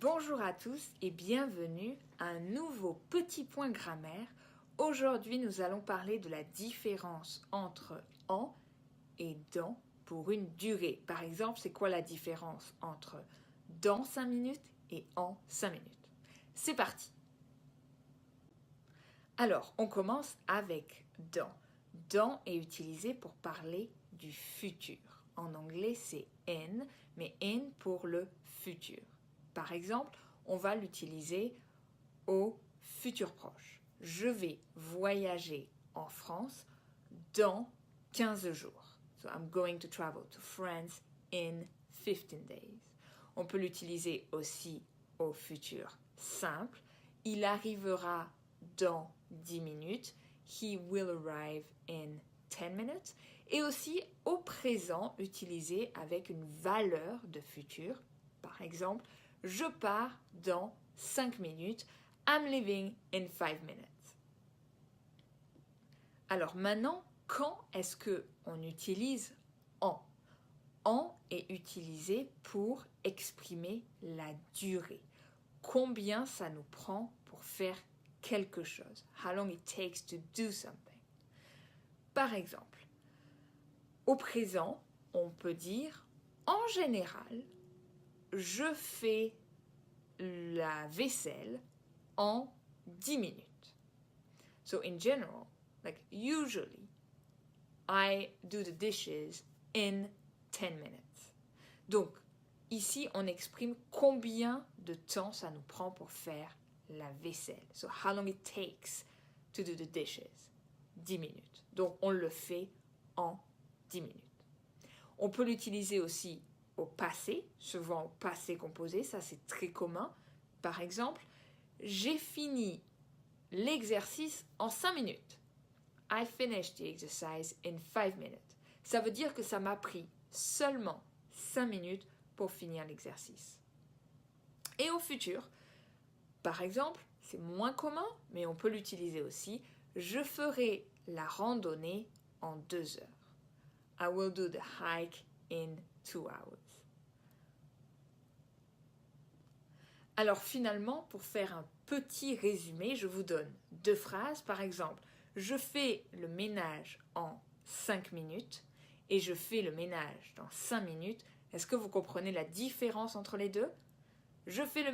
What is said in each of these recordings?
Bonjour à tous et bienvenue à un nouveau petit point grammaire. Aujourd'hui, nous allons parler de la différence entre en et dans pour une durée. Par exemple, c'est quoi la différence entre dans 5 minutes et en 5 minutes? C'est parti! Alors, on commence avec dans. Dans est utilisé pour parler du futur. En anglais, c'est in, mais in pour le futur. Par exemple, on va l'utiliser au futur proche. Je vais voyager en France dans 15 jours. So I'm going to travel to France in 15 days. On peut l'utiliser aussi au futur simple. Il arrivera dans 10 minutes. He will arrive in 10 minutes. Et aussi au présent utilisé avec une valeur de futur. Par exemple, je pars dans 5 minutes. I'm leaving in 5 minutes. Alors maintenant, quand est-ce qu'on utilise en? En est utilisé pour exprimer la durée. Combien ça nous prend pour faire quelque chose. How long it takes to do something. Par exemple, au présent, on peut dire en général, je fais la vaisselle en 10 minutes. So in general, like usually, I do the dishes in 10 minutes. Donc, ici, on exprime combien de temps ça nous prend pour faire la vaisselle. So how long it takes to do the dishes. 10 minutes. Donc, on le fait en 10 minutes. On peut l'utiliser aussi au passé, souvent au passé composé, ça c'est très commun. Par exemple, j'ai fini l'exercice en 5 minutes. I finished the exercise in 5 minutes. Ça veut dire que ça m'a pris seulement 5 minutes pour finir l'exercice. Et au futur, par exemple, c'est moins commun, mais on peut l'utiliser aussi. Je ferai la randonnée en 2 heures. I will do the hike in 2 hours. Alors finalement, pour faire un petit résumé, je vous donne 2 phrases. Par exemple, je fais le ménage en 5 minutes et je fais le ménage dans 5 minutes. Est-ce que vous comprenez la différence entre les deux? Je fais le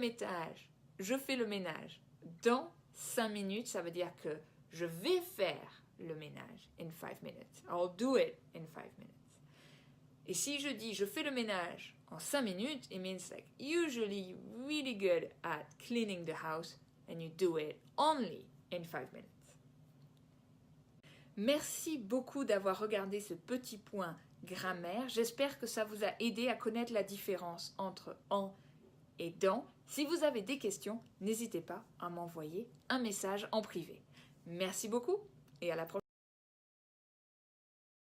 ménage dans 5 minutes, ça veut dire que je vais faire le ménage in 5 minutes. I'll do it in 5 minutes. Et si je dis je fais le ménage en 5 minutes, it means like usually you're really good at cleaning the house and you do it only in 5 minutes. Merci beaucoup d'avoir regardé ce petit point grammaire. J'espère que ça vous a aidé à connaître la différence entre en et dans. Si vous avez des questions, n'hésitez pas à m'envoyer un message en privé. Merci beaucoup et à la prochaine.